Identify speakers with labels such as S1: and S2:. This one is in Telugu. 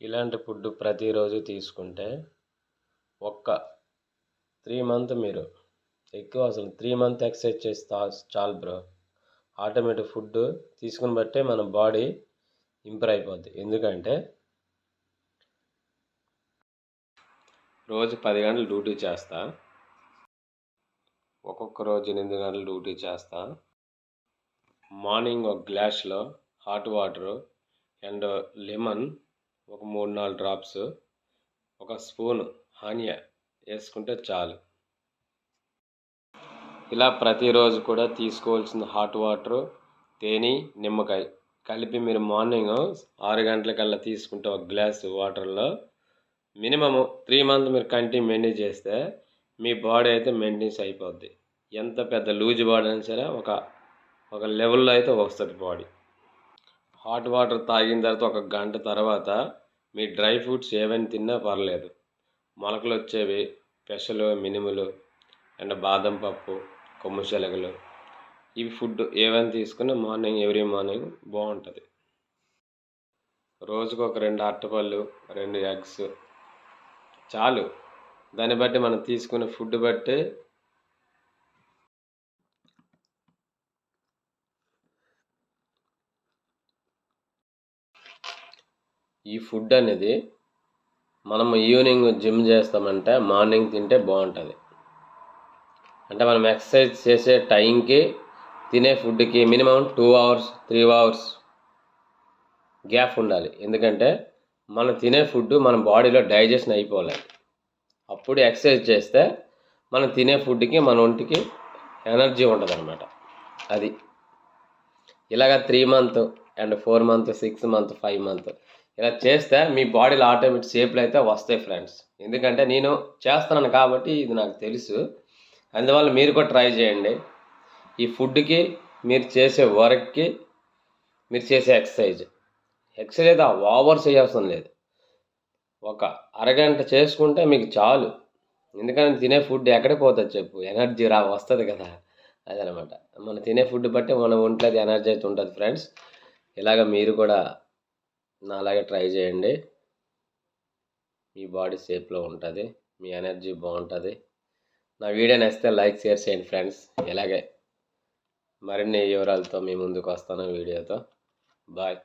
S1: ఇలాంటి ఫుడ్ ప్రతిరోజు తీసుకుంటే ఒక్క 3 మంత్ మీరు ఎక్కువ అసలు 3 మంత్ ఎక్సర్సైజ్ చేస్తే చాలు బ్రో. ఆటోమేటిక్ ఫుడ్ తీసుకుని బట్టే మన బాడీ ఇంప్రూవ్ అయిపోద్ది. ఎందుకంటే రోజు 10 గంటలు డ్యూటీ చేస్తా, ఒక్కొక్క రోజు 8 గంటలు డ్యూటీ చేస్తా. మార్నింగ్ ఒక గ్లాస్లో హాట్ వాటరు అండ్ లెమన్ ఒక 3-4 డ్రాప్స్, ఒక స్పూన్ హనీ వేసుకుంటే చాలు. ఇలా ప్రతిరోజు కూడా తీసుకోవాల్సిన హాట్ వాటరు, తేనె, నిమ్మకాయ కలిపి మీరు మార్నింగ్ 6 గంటలకల్లా తీసుకుంటే ఒక గ్లాసు వాటర్లో మినిమము 3 మంత్ మీరు కంటిన్యూ మెయింటైన్ చేస్తే మీ బాడీ అయితే మెయింటెన్స్ అయిపోద్ది. ఎంత పెద్ద లూజ్ బాడీ అయినా సరే ఒక లెవెల్లో అయితే వస్తుంది బాడీ. హాట్ వాటర్ తాగిన తర్వాత ఒక గంట తర్వాత మీ డ్రై ఫ్రూట్స్ ఏవైనా తిన్నా పర్లేదు. మొలకలు వచ్చేవి, పెసలు, మినుములు అండ్ బాదం పప్పు, కొమ్ము శనగలు, ఇవి ఫుడ్ ఏవైనా తీసుకుని ఎవ్రీ మార్నింగ్ బాగుంటుంది. రోజుకు ఒక 2 అరటిపళ్ళు, 2 ఎగ్స్ చాలు. దాన్ని బట్టి మనం తీసుకునే ఫుడ్ బట్టి ఈ ఫుడ్ అనేది మనం ఈవినింగ్ జిమ్ చేస్తామంటే మార్నింగ్ తింటే బాగుంటుంది. అంటే మనం ఎక్సర్సైజ్ చేసే టైంకి తినే ఫుడ్కి మినిమం 2 అవర్స్ 3 అవర్స్ గ్యాప్ ఉండాలి. ఎందుకంటే మనం తినే ఫుడ్ మన బాడీలో డైజెషన్ అయిపోవాలి. అప్పుడు ఎక్సర్సైజ్ చేస్తే మనం తినే ఫుడ్కి మన ఒంటికి ఎనర్జీ ఉంటుంది అన్నమాట. అది ఇలాగ 3 month and 4 month 6 month 5 month ఇలా చేస్తే మీ బాడీలో ఆటోమేటిక్ షేప్లు అయితే వస్తాయి ఫ్రెండ్స్. ఎందుకంటే నేను చేస్తున్నాను కాబట్టి ఇది నాకు తెలుసు. అందువల్ల మీరు కూడా ట్రై చేయండి. ఈ ఫుడ్కి, మీరు చేసే వర్క్కి, మీరు చేసే ఎక్సర్సైజ్ అయితే ఓవర్ చేయాల్సిన లేదు. ఒక అరగంట చేసుకుంటే మీకు చాలు. ఎందుకంటే తినే ఫుడ్ ఎక్కడికి పోతుంది చెప్పు, ఎనర్జీ వస్తుంది కదా. అదనమాట మనం తినే ఫుడ్ బట్టి మన ఒంట్లో ఎనర్జీ అయితే ఉంటుంది ఫ్రెండ్స్. ఇలాగ మీరు కూడా నాలాగే ట్రై చేయండి. మీ బాడీ షేప్లో ఉంటుంది, మీ ఎనర్జీ బాగుంటుంది. నా వీడియో నచ్చితే లైక్, షేర్ చేయండి ఫ్రెండ్స్. ఇలాగే మరిన్ని వివరాలతో మీ ముందుకు వస్తాను వీడియోతో. బాయ్.